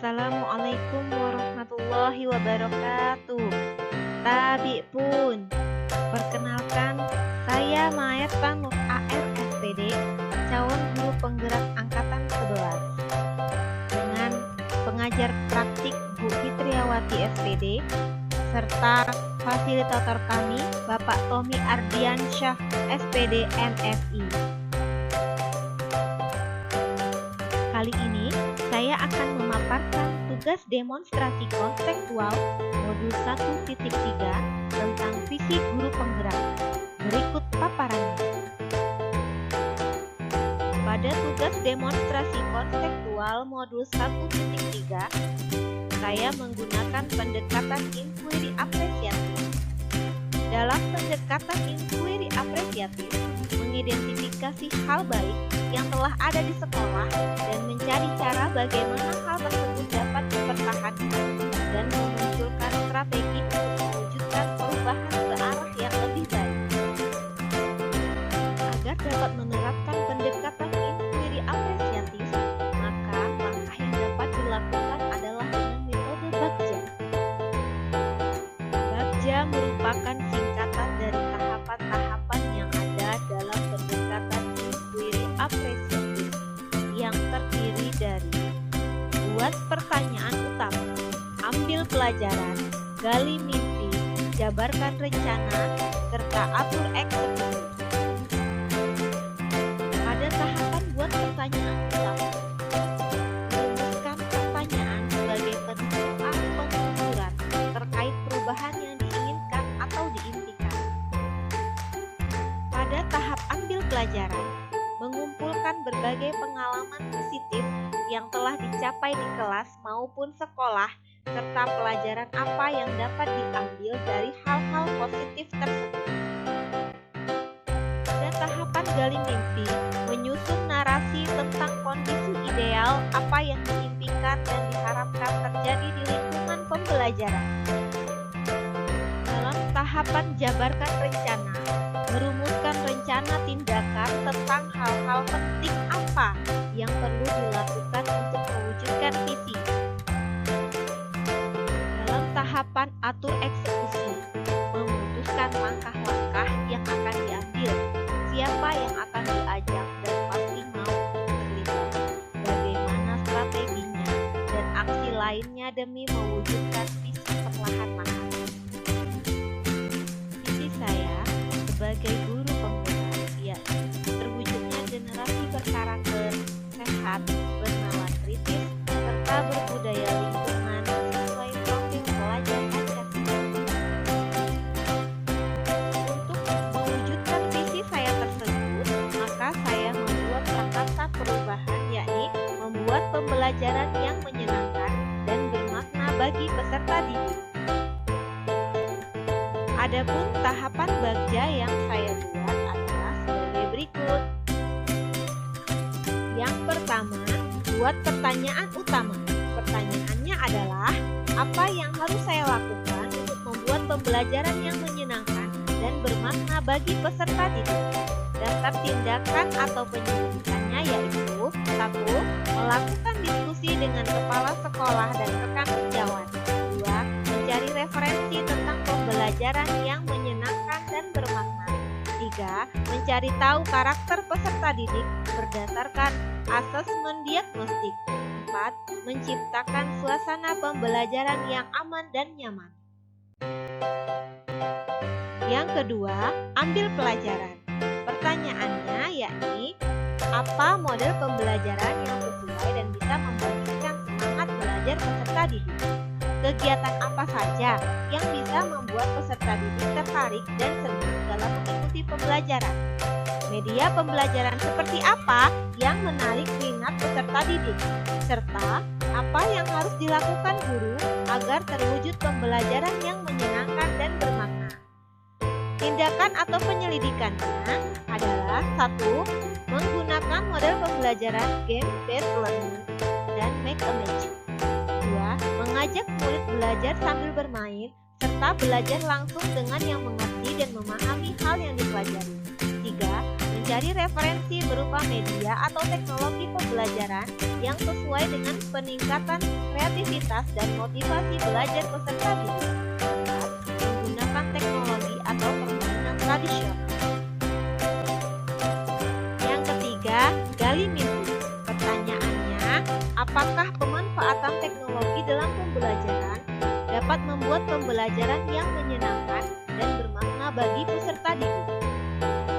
Assalamualaikum warahmatullahi wabarakatuh. Tabi pun. Perkenalkan, saya Maeta Nur AR SPD, calon guru penggerak angkatan 11. Dengan pengajar praktik Bu Fitriawati SPD, serta fasilitator kami Bapak Tommy Ardiansyah SPD MSI. Kali ini saya akan memaparkan tugas demonstrasi konseptual modul 1.3 tentang visi guru penggerak. Berikut paparannya. Pada tugas demonstrasi konseptual modul 1.3, saya menggunakan pendekatan inquiry apresiatif. Dalam pendekatan inquiry apresiatif, mengidentifikasi hal baik yang telah ada di sekolah dan mencari cara bagaimana hal tersebut dapat dipertahankan dan memunculkan strategi untuk mewujudkan perubahan ke arah yang lebih baik. Agar dapat menerapkan pendekatan inquiry apresiatif, maka langkah yang dapat dilakukan adalah dengan metode Bagja. Bagja merupakan singkatan dari tahapan-tahapan yang ada dalam pendekatan inquiry apresiatif yang terdiri dari buat pertanyaan utama, ambil pelajaran, gali mimpi, jabarkan rencana, serta atur eksekusi. Pada tahapan buat pertanyaan utama, merumuskan pertanyaan sebagai penentuan pengaturan terkait perubahan yang diinginkan atau diimpikan. Pada tahap ambil pelajaran, mengumpulkan berbagai pengalaman positif yang telah dicapai di kelas maupun sekolah, serta pelajaran apa yang dapat diambil dari hal-hal positif tersebut. Pada tahapan gali mimpi, menyusun narasi tentang kondisi ideal apa yang diimpikan dan diharapkan terjadi di lingkungan pembelajaran. Dalam tahapan jabarkan rencana, merumuskan rencana tindakan tentang hal-hal penting apa yang perlu dilakukan untuk mewujudkan visi. Dalam tahapan atur eksekusi, memutuskan langkah-langkah yang akan diambil, siapa yang akan diajak dan pasti mau terlibat, bagaimana strateginya, dan aksi lainnya demi mewujudkan visi perlahan-lahan. Visi saya sebagai guru penggerak yakni terwujudnya generasi berkarakter, sehat, bernalar kritis, serta berbudaya lingkungan sesuai profil pelajar Pancasila. Untuk mewujudkan visi saya tersebut, maka saya membuat prakarsa perubahan, yakni membuat pembelajaran yang menyenangkan dan bermakna bagi peserta didik. Adapun tahapan Bagja yang saya buat adalah sebagai berikut. Yang pertama, buat pertanyaan utama. Pertanyaannya adalah, apa yang harus saya lakukan untuk membuat pembelajaran yang menyenangkan dan bermakna bagi peserta didik? Dasar tindakan atau penyelidikannya yaitu 1. Melakukan diskusi dengan kepala sekolah dan rekan sejawat. 2. Mencari referensi tentang pembelajaran yang menyenangkan dan bermakna. 3. Mencari tahu karakter peserta didik berdasarkan asesmen diagnostik. 4. Menciptakan suasana pembelajaran yang aman dan nyaman. Yang kedua, ambil pelajaran. Pertanyaannya yakni, apa model pembelajaran yang sesuai dan bisa membangkitkan semangat belajar peserta didik? Kegiatan apa saja yang bisa membuat peserta didik tertarik dan senang dalam mengikuti pembelajaran? Media pembelajaran seperti apa yang menarik minat peserta didik? Serta apa yang harus dilakukan guru agar terwujud pembelajaran yang menyenangkan dan bermakna? Tindakan atau penyelidikannya adalah 1. Menggunakan model pembelajaran game-based learning dan make a match. 2. Mengajak murid belajar sambil bermain serta belajar langsung dengan yang mengerti dan memahami hal yang dipelajari. 3. mencari referensi berupa media atau teknologi pembelajaran yang sesuai dengan peningkatan kreativitas dan motivasi belajar peserta didik. 4. Menggunakan teknologi atau permainan tradisional. Yang ketiga, gali mimpi. Pertanyaannya, apakah pemanfaatan teknologi dalam pembelajaran dapat membuat pembelajaran yang menyenangkan dan bermakna bagi peserta didik?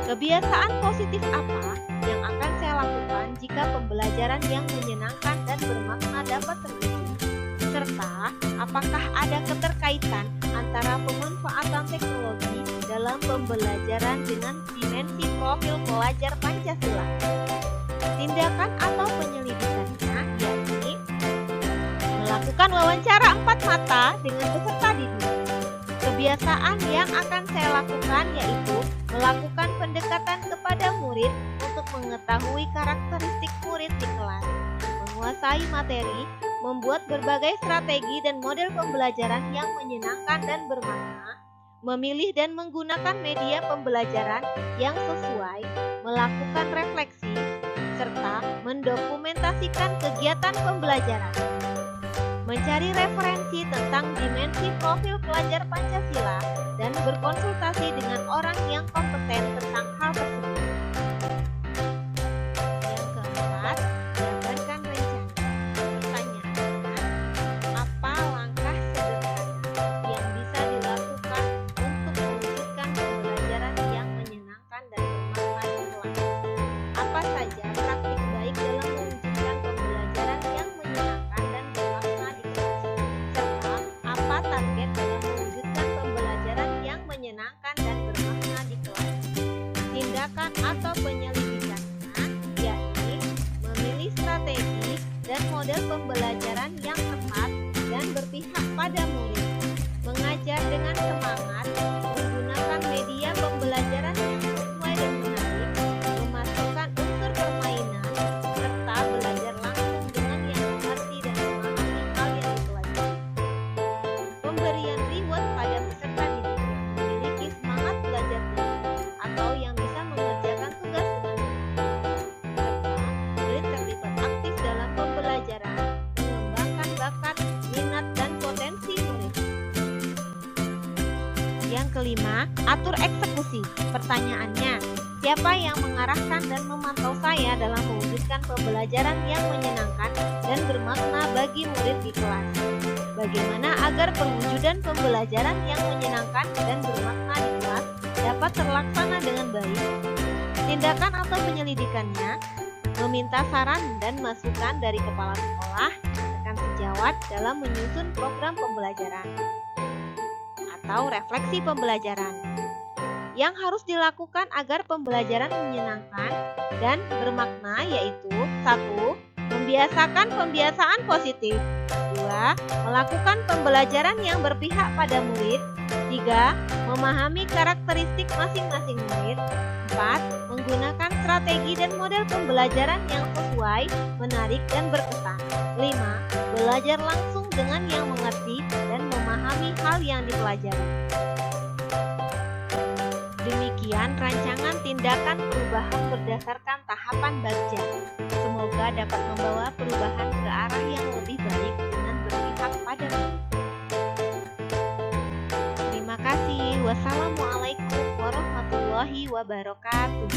Kebiasaan positif apa yang akan saya lakukan jika pembelajaran yang menyenangkan dan bermakna dapat terwujud? Serta, apakah ada keterkaitan antara pemanfaatan teknologi dalam pembelajaran dengan dimensi profil pelajar Pancasila? Tindakan atau penyelidikannya yakni melakukan wawancara 4 mata dengan peserta didik. Kebiasaan yang akan saya lakukan yaitu melakukan pendekatan kepada murid untuk mengetahui karakteristik murid di kelas, menguasai materi, membuat berbagai strategi dan model pembelajaran yang menyenangkan dan bermakna, memilih dan menggunakan media pembelajaran yang sesuai, melakukan refleksi, serta mendokumentasikan kegiatan pembelajaran. Mencari referensi tentang dimensi profil pelajar Pancasila dan berkonsultasi dengan orang yang kompeten tentang hal tersebut. Yang keempat, jabarkan rencana. Pertanyaannya, apa langkah sederhana yang bisa dilakukan untuk mewujudkan pembelajaran yang menyenangkan dan bermakna di kelas? Apa saja praktik baik dalam mewujudkan pembelajaran yang menyenangkan dan bermakna di kelas? Serta, apa target dalam mewujudkan pembelajaran yang menyenangkan dan bermakna di kelas? Tindakan atau penyelidikannya yakni memilih strategi dan model pembelajaran yang tepat dan berpihak pada murid, mengajar dengan semangat, menggunakan media pembelajaran yang sesuai dan menarik, memasukkan unsur permainan, serta belajar langsung dengan yang mengerti dan memahami hal yang dipelajari. Pemberian reward pada peserta didik yang memiliki semangat belajar tinggi atau yang bisa mengerjakan tugas dengan baik. Serta, murid terlibat aktif dalam pembelajaran, mengembangkan bakat, minat, dan potensi murid. Yang kelima, atur eksekusi. Pertanyaannya, siapa yang mengarahkan dan memantau saya dalam mewujudkan pembelajaran yang menyenangkan dan bermakna bagi murid di kelas? Bagaimana agar perwujudan pembelajaran yang menyenangkan dan bermakna di kelas dapat terlaksana dengan baik? Tindakan atau penyelidikannya, meminta saran dan masukan dari kepala sekolah, rekan sejawat dalam menyusun program pembelajaran atau refleksi pembelajaran. Yang harus dilakukan agar pembelajaran menyenangkan dan bermakna yaitu 1. Membiasakan pembiasaan positif. 2. Melakukan pembelajaran yang berpihak pada murid. 3. Memahami karakteristik masing-masing murid. 4. Menggunakan strategi dan model pembelajaran yang sesuai, menarik, dan berkesan. 5. Belajar langsung dengan yang mengerti dan memahami hal yang dipelajari. Demikian rancangan tindakan perubahan berdasarkan tahapan Bagja. Semoga dapat membawa perubahan ke arah yang lebih baik dengan berpihak pada murid. Terima kasih. Wassalamualaikum warahmatullahi wabarakatuh.